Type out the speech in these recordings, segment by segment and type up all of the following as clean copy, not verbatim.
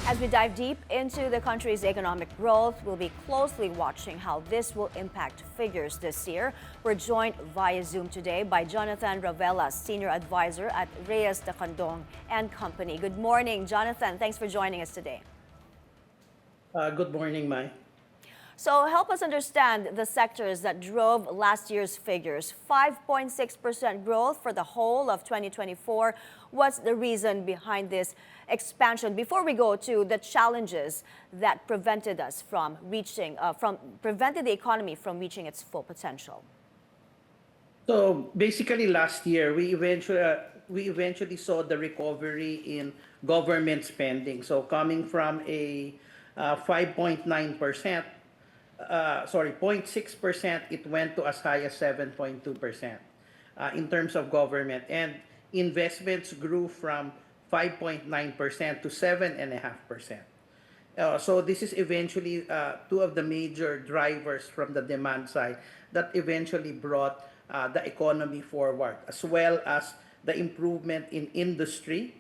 As we dive deep into the country's economic growth, we'll be closely watching how this will impact figures this year. We're joined via Zoom today by Jonathan Ravelas, Senior Advisor at Reyes Tacandong and Company. Good morning, Jonathan. Thanks for joining us today. Good morning, Mai. So help us understand the sectors that drove last year's figures. 5.6% growth for the whole of 2024. What's the reason behind this expansion? Before we go to the challenges that prevented us from prevented the economy from reaching its full potential. So basically, last year we eventually saw the recovery in government spending. So coming from a 5.9%, 0.6%, it went to as high as 7.2% in terms of government. And investments grew from 5.9% to 7.5%. So this is eventually two of the major drivers from the demand side that eventually brought the economy forward, as well as the improvement in industry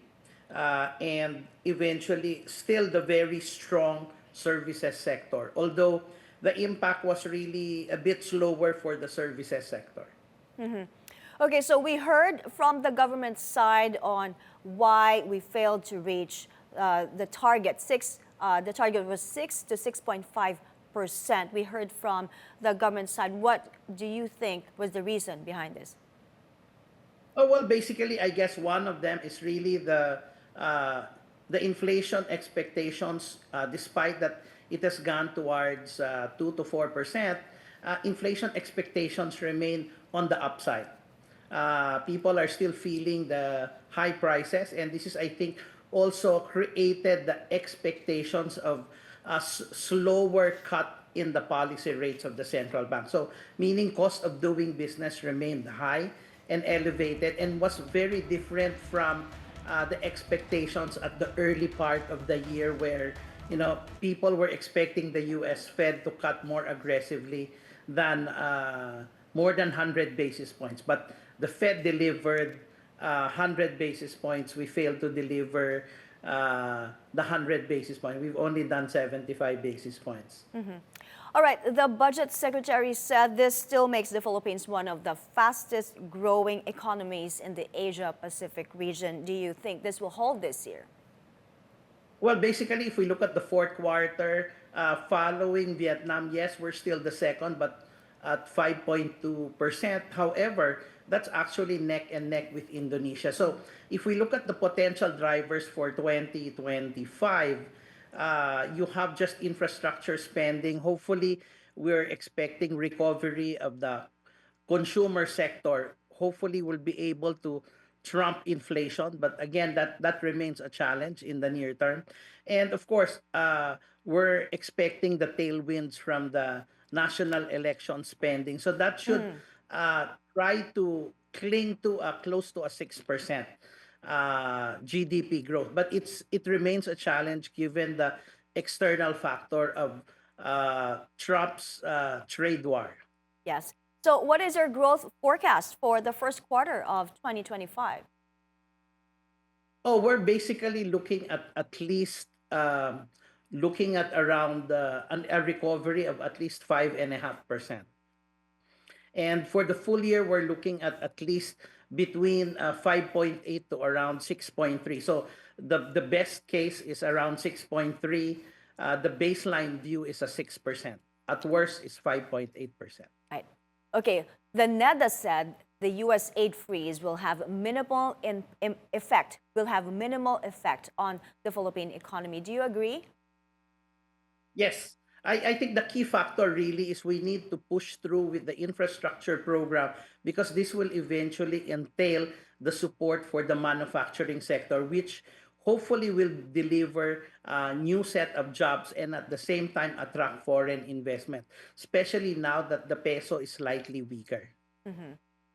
and eventually still the very strong services sector. Although the impact was really a bit slower for the services sector. Okay, so we heard from the government side on why we failed to reach the target. The target was 6 to 6.5%. We heard from the government side. What do you think was the reason behind this? Oh, well, basically, I guess one of them is really the inflation expectations, despite that it has gone towards 2 to 4%, inflation expectations remain on the upside. People are still feeling the high prices, and this is, I think, also created the expectations of a slower cut in the policy rates of the central bank. So, meaning cost of doing business remained high and elevated, and was very different from the expectations at the early part of the year, where people were expecting the U.S. Fed to cut more aggressively than more than 100 basis points. But the Fed delivered 100 basis points. We failed to deliver the 100 basis points. We've only done 75 basis points. All right, the budget secretary said this still makes the Philippines one of the fastest growing economies in the Asia-Pacific region. Do you think this will hold this year? Well, basically, if we look at the fourth quarter, following Vietnam, yes, we're still the second, but at 5.2%. However, that's actually neck and neck with Indonesia. So if we look at the potential drivers for 2025, you have just infrastructure spending. Hopefully, we're expecting recovery of the consumer sector. Hopefully, we'll be able to trump inflation. But again, that remains a challenge in the near term. And of course, we're expecting the tailwinds from the national election spending. So that should try to cling to close to a 6% GDP growth. But it remains a challenge given the external factor of Trump's trade war. Yes. So what is your growth forecast for the first quarter of 2025? Oh, we're basically looking at least looking at around a recovery of at least 5.5%. And for the full year, we're looking at least between 5.8 to around 6.3. So the best case is around 6.3. The baseline view is a 6%. At worst, is 5.8%. Right. Okay. The NEDA said the U.S. aid freeze will have minimal effect. Will have minimal effect on the Philippine economy. Do you agree? Yes. I think the key factor really is we need to push through with the infrastructure program, because this will eventually entail the support for the manufacturing sector, which hopefully will deliver a new set of jobs and at the same time attract foreign investment, especially now that the peso is slightly weaker.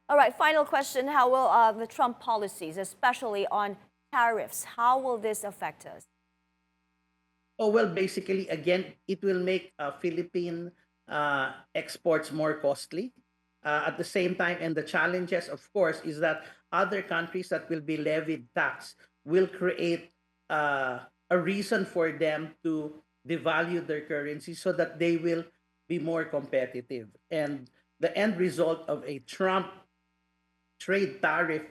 All right, final question. How will the Trump policies, especially on tariffs, how will this affect us? Oh, well, basically, again, it will make Philippine exports more costly. At the same time, and the challenges, of course, is that other countries that will be levied tax will create a reason for them to devalue their currency so that they will be more competitive. And the end result of a Trump trade tariff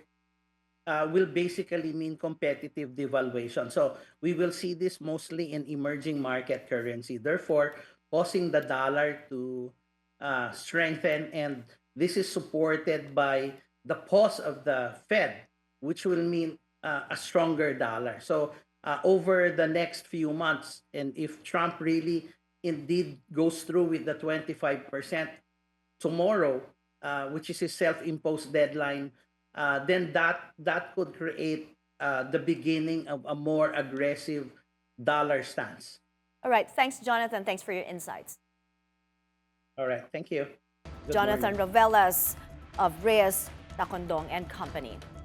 will basically mean competitive devaluation. So we will see this mostly in emerging market currency, therefore causing the dollar to strengthen. And this is supported by the pause of the Fed, which will mean a stronger dollar. So over the next few months, and if Trump really indeed goes through with the 25% tomorrow, which is his self-imposed deadline, then that could create the beginning of a more aggressive dollar stance. All right, thanks, Jonathan. Thanks for your insights. All right, thank you. Good Jonathan morning. Ravelas of Reyes Tacandong and Company.